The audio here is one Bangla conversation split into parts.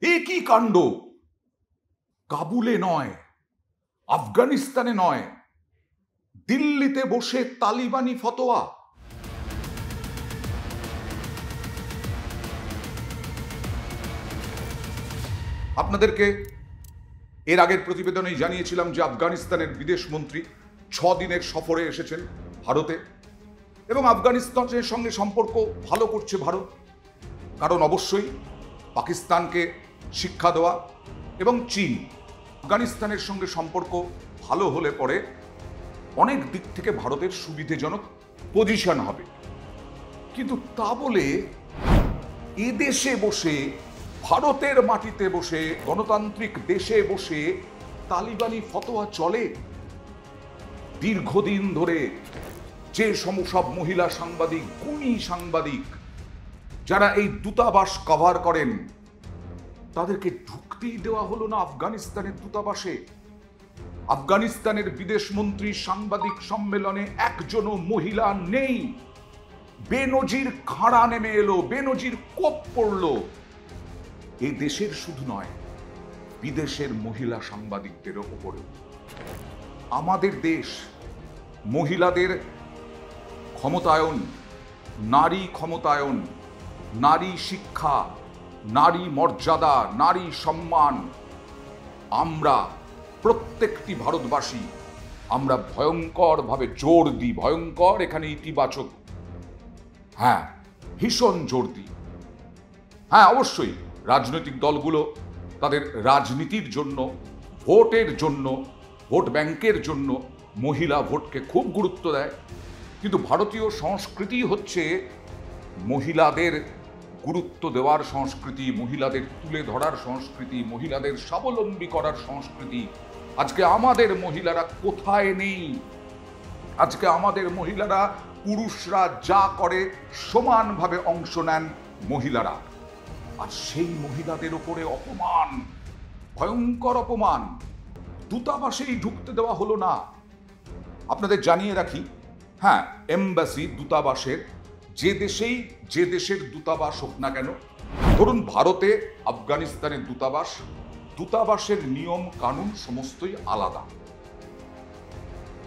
একই কাণ্ড। কাবুলে নয়, আফগানিস্তানে নয়, দিল্লিতে বসে তালিবানি ফতোয়া। আপনাদেরকে এর আগের প্রতিবেদনেই জানিয়েছিলাম যে আফগানিস্তানের বিদেশ মন্ত্রী 6 দিনের সফরে এসেছেন ভারতে, এবং আফগানিস্তানের সঙ্গে সম্পর্ক ভালো করছে ভারত। কারণ অবশ্যই পাকিস্তানকে শিক্ষা দেওয়া এবং চীন, আফগানিস্তানের সঙ্গে সম্পর্ক ভালো হলে পরে অনেক দিক থেকে ভারতের সুবিধাজনক পজিশন হবে। কিন্তু তা বলে এদেশে বসে, ভারতের মাটিতে বসে, গণতান্ত্রিক দেশে বসে তালিবানি ফতোয়া চলে? দীর্ঘদিন ধরে যে সব মহিলা সাংবাদিক, গুণী সাংবাদিক যারা এই দূতাবাস কভার করেন, তাদেরকে ঢুকতেই দেওয়া হলো না আফগানিস্তানের দূতাবাসে। আফগানিস্তানের বিদেশ মন্ত্রী সাংবাদিক সম্মেলনে একজনও মহিলা নেই। বেনজির খাড়া নেমে এলো, বেনজির কোপ পড়লো। এই দেশের শুধু নয়, বিদেশের মহিলা সাংবাদিকদের উপরে। আমাদের দেশ মহিলাদের ক্ষমতায়ন, নারী ক্ষমতায়ন, নারী শিক্ষা, নারী মর্যাদা, নারী সম্মান, আমরা প্রত্যেকটি ভারতবাসী আমরা ভয়ঙ্করভাবে জোর দিই। ভয়ঙ্কর এখানে ইতিবাচক, হ্যাঁ, ভীষণ জোর দিই। হ্যাঁ, অবশ্যই রাজনৈতিক দলগুলো তাদের রাজনীতির জন্য, ভোটের জন্য, ভোট ব্যাংকের জন্য মহিলা ভোটকে খুব গুরুত্ব দেয়। কিন্তু ভারতীয় সংস্কৃতি হচ্ছে মহিলাদের গুরুত্ব দেওয়ার সংস্কৃতি, মহিলাদের তুলে ধরার সংস্কৃতি, মহিলাদের স্বাবলম্বী করার সংস্কৃতি। আজকে আমাদের মহিলারা কোথায় নেই? আজকে আমাদের মহিলারা, পুরুষরা যা করে সমানভাবে অংশ নেন মহিলারা। আর সেই মহিলাদের উপরে অপমান, ভয়ঙ্কর অপমান। দূতাবাসেই ঢুকতে দেওয়া হলো না। আপনাদের জানিয়ে রাখি, হ্যাঁ, এমবাসি, দূতাবাসের, যে দেশের দূতাবাস হোক না কেন, ধরুন ভারতে আফগানিস্তানের দূতাবাসের নিয়ম কানুন সমস্তই আলাদা।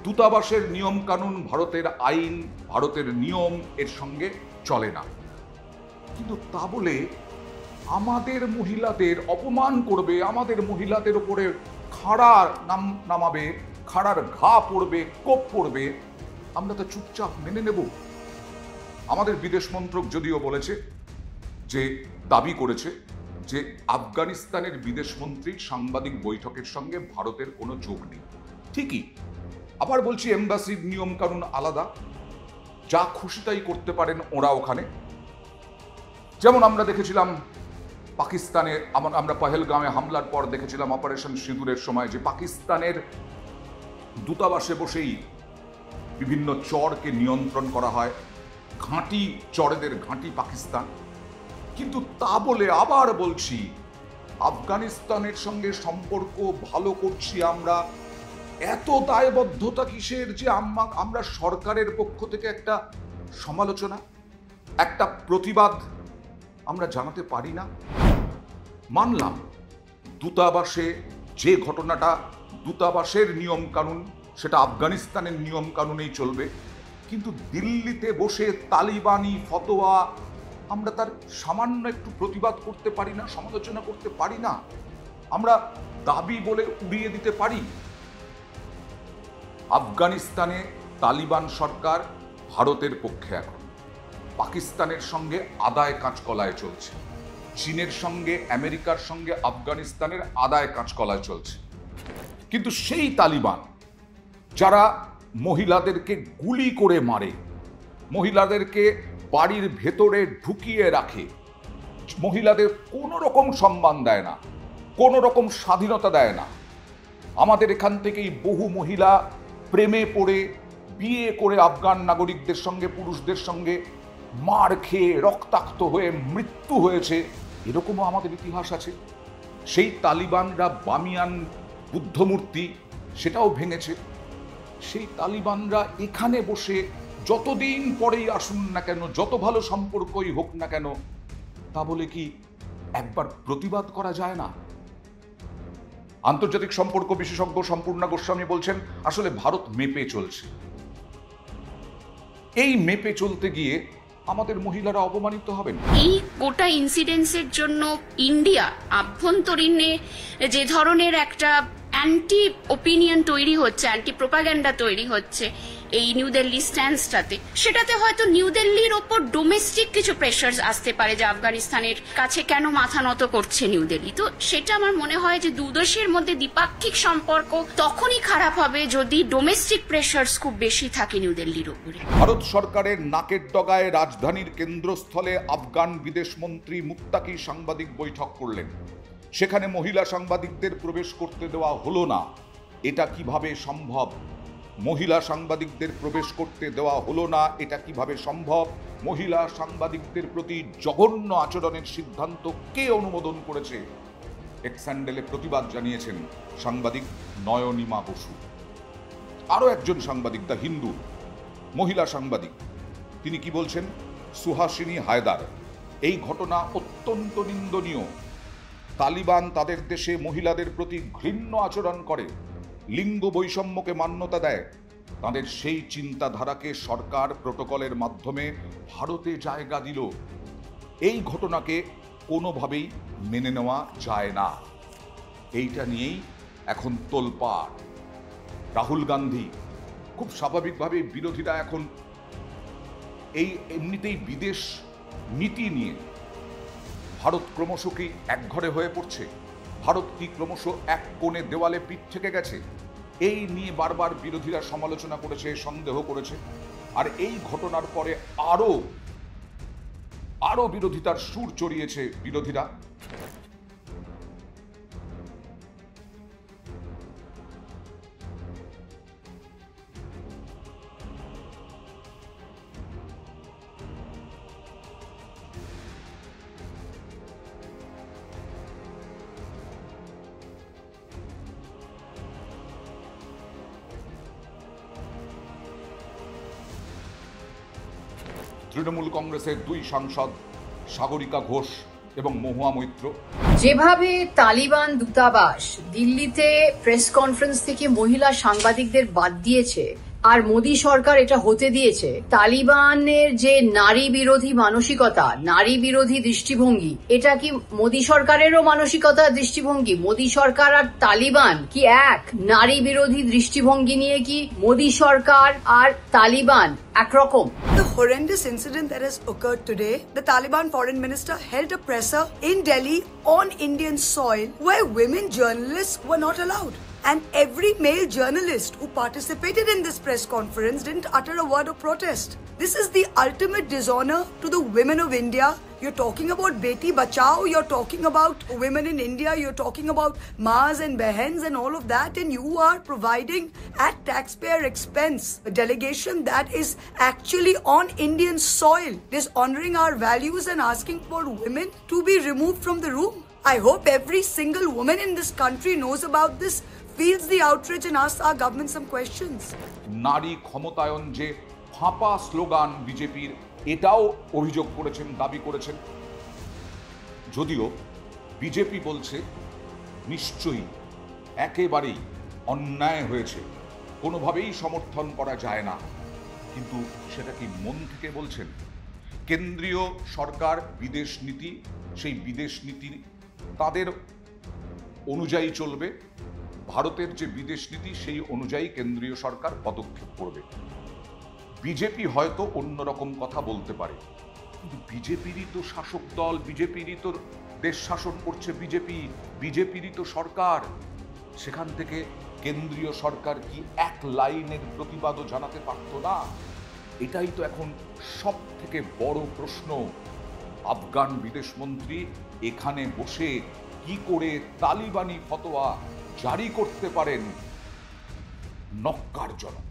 দূতাবাসের নিয়ম কানুন, ভারতের আইন, ভারতের নিয়ম এর সঙ্গে চলে না। কিন্তু তা বলে আমাদের মহিলাদের অপমান করবে, আমাদের মহিলাদের উপরে খাড়া নামাবে, খাড়ার ঘা পড়বে, কোপ পড়বে, আমরা তো চুপচাপ মেনে নেব? আমাদের বিদেশ মন্ত্রক যদিও বলেছে, যে দাবি করেছে যে আফগানিস্তানের বিদেশ মন্ত্রী সাংবাদিক বৈঠকের সঙ্গে ভারতের কোনো যোগ নেই। ঠিকই, আবার বলছি এমবাসির নিয়ম কানুন আলাদা, যা খুশি তাই করতে পারেন ওরা ওখানে। যেমন আমরা দেখেছিলাম পাকিস্তানে, আমরা পহেলগামে হামলার পর দেখেছিলাম অপারেশন সিঁদুরের সময় যে পাকিস্তানের দূতাবাসে বসেই বিভিন্ন চরকে নিয়ন্ত্রণ করা হয়। ঘাঁটি, চরেদের ঘাঁটি পাকিস্তান। কিন্তু তা বলে আবার বলছি, আফগানিস্তানের সঙ্গে সম্পর্ক ভালো করছি আমরা, এত দায়বদ্ধতা কিসের যে আমরা সরকারের পক্ষ থেকে একটা সমালোচনা, একটা প্রতিবাদ আমরা জানাতে পারি না? মানলাম দূতাবাসে যে ঘটনাটা, দূতাবাসের নিয়ম কানুন সেটা আফগানিস্তানের নিয়ম কানুনেই চলবে। কিন্তু দিল্লিতে বসে তালিবানি ফতোয়া, আমরা তার সামান্য একটু প্রতিবাদ করতে পারি না, সমালোচনা করতে পারি না? আমরা দাবি বলে উড়িয়ে দিতে পারি? আফগানিস্তানে তালিবান সরকার ভারতের পক্ষে এখন, পাকিস্তানের সঙ্গে আদায় কাঁচকলায় চলছে, চীনের সঙ্গে, আমেরিকার সঙ্গে আফগানিস্তানের আদায় কাঁচকলায় চলছে। কিন্তু সেই তালিবান যারা মহিলাদেরকে গুলি করে মারে, মহিলাদেরকে বাড়ির ভেতরে ঢুকিয়ে রাখে, মহিলাদের কোনো রকম সম্মান দেয় না, কোনো রকম স্বাধীনতা দেয় না। আমাদের এখান থেকেই বহু মহিলা প্রেমে পড়ে বিয়ে করে আফগান নাগরিকদের সঙ্গে, পুরুষদের সঙ্গে মার খেয়ে রক্তাক্ত হয়ে মৃত্যু হয়েছে, এরকমও আমাদের ইতিহাস আছে। সেই তালিবানরা বামিয়ান বুদ্ধমূর্তি সেটাও ভেঙেছে। সেই তালিবানরা এখানে বসে যতদিন পরেই আসুন না কেন, যত ভালো সম্পর্কই হোক না কেন, তা বলে কি একবার প্রতিবাদ করা যায় না? আন্তর্জাতিক সম্পর্ক বিশেষজ্ঞ সম্পূর্ণা গোস্বামী বলছেন আসলে ভারত মেপে চলছে। এই মেপে চলতে গিয়ে আমাদের মহিলারা অপমানিত হবেন। এই গোটা ইনসিডেন্সের জন্য ইন্ডিয়া আভ্যন্তরীণে যে ধরনের একটা অ্যান্টি ওপিনিয়ন তৈরি হচ্ছে, অ্যান্টি প্রোপাগ্যান্ডা তৈরি হচ্ছে এই নিউ দিল্লি স্ট্যান্ডসটাতে, সেটাতে হয়তো নিউ দিল্লির ওপর ডোমেস্টিক কিছু প্রেশার আসতে পারে যে আফগানিস্তানের কাছে কেন মাথা নত করছে নিউ দিল্লি। তো সেটা আমার মনে হয় যে দুদেশের মধ্যে দ্বিপাক্ষিক সম্পর্ক তখনই খারাপ হবে যদি ডোমেস্টিক প্রেশার খুব বেশি থাকে নিউ দিল্লির উপরে। ভারত সরকারের নাকের ডগায় রাজধানীর কেন্দ্রস্থলে আফগান বিদেশমন্ত্রী মুত্তাকি সাংবাদিক বৈঠক করলেন। সেখানে মহিলা সাংবাদিকদের প্রবেশ করতে দেওয়া হলো না। এটা কিভাবে সম্ভব? মহিলা সাংবাদিকদের প্রবেশ করতে দেওয়া হলো না, এটা কিভাবে সম্ভব? মহিলা সাংবাদিকদের প্রতি জঘন্য আচরণের সিদ্ধান্ত কে অনুমোদন করেছে? এক্স হ্যান্ডেলে প্রতিবাদ জানিয়েছেন সাংবাদিক নয়নিমা বসু। আরও একজন সাংবাদিক, দ্য হিন্দু মহিলা সাংবাদিক, তিনি কি বলছেন? সুহাসিনী হায়দার, এই ঘটনা অত্যন্ত নিন্দনীয়। তালিবান তাদের দেশে মহিলাদের প্রতি ঘৃণ্য আচরণ করে, লিঙ্গ বৈষম্যকে মান্যতা দেয়। তাদের সেই চিন্তাধারাকে সরকার প্রোটোকলের মাধ্যমে ভারতে জায়গা দিল। এই ঘটনাকে কোনোভাবেই মেনে নেওয়া যায় না। এইটা নিয়েই এখন তোলপাড়। রাহুল গান্ধী, খুব স্বাভাবিকভাবে বিরোধীরা এখন এমনিতেই বিদেশ নীতি নিয়ে ভারত ক্রমশ কি একঘরে হয়ে পড়ছে? ভারত কি ক্রমশ এক কোণে দেওয়ালে পিঠ থেকে গেছে? এই নিয়ে বারবার বিরোধীরা সমালোচনা করেছে, সন্দেহ করেছে। আর এই ঘটনার পরে আরো বিরোধিতার সুর চড়িয়েছে বিরোধীরা। তৃণমূল কংগ্রেসের দুই সাংসদ সাগরিকা ঘোষ এবং মহুয়া মৈত্র। যেভাবে তালিবান দূতাবাস দিল্লিতে প্রেস কনফারেন্স থেকে মহিলা সাংবাদিকদের বাদ দিয়েছে আর মোদী সরকার এটা হতে দিয়েছে, তালিবানের যে নারী বিরোধী মানসিকতা, নারী বিরোধী দৃষ্টিভঙ্গি, এটা কি মোদী সরকারেরও মানসিকতা, দৃষ্টিভঙ্গি? মোদী সরকার আর তালিবান কি এক? নারী বিরোধী দৃষ্টিভঙ্গি নিয়ে কি মোদী সরকার আর তালিবান একরকম? The horrendous incident that has occurred today, the Taliban foreign minister held a presser in Delhi on Indian soil where women journalists were not allowed. And every male journalist who participated in this press conference didn't utter a word of protest. This is the ultimate dishonor to the women of India. You're talking about Beti Bachao, you're talking about women in India, you're talking about Maas and Behens and all of that, and you are providing at taxpayer expense a delegation that is actually on Indian soil, dishonoring our values and asking for women to be removed from the room. I hope every single woman in this country knows about this, feels the outrage and asks our government some questions. নারী ক্ষমতায়ন যে ফাঁপা স্লোগান বিজেপির, এটাও অভিযোগ করেছেন, দাবি করেছেন। যদিও বিজেপি বলছে নিশ্চয়ই একেবারেই অন্যায় হয়েছে, কোনোভাবেই সমর্থন করা যায় না। কিন্তু সেটা কি মন থেকে বলছেন? কেন্দ্রীয় সরকার বিদেশ নীতি, সেই বিদেশ নীতি তাদের অনুযায়ী চলবে। ভারতের যে বিদেশ নীতি সেই অনুযায়ী কেন্দ্রীয় সরকার পদক্ষেপ করবে। বিজেপি হয়তো অন্যরকম কথা বলতে পারে, কিন্তু বিজেপিরই তো শাসক দল, বিজেপিরই তো দেশ শাসন করছে বিজেপিরই তো সরকার। সেখান থেকে কেন্দ্রীয় সরকার কি এক লাইনের প্রতিবাদও জানাতে পারত না? এটাই তো এখন সব থেকে বড় প্রশ্ন। আফগান বিদেশমন্ত্রী এখানে বসে কি করে তালিবানি ফতোয়া জারি করতে পারেন? নক্কারজনক।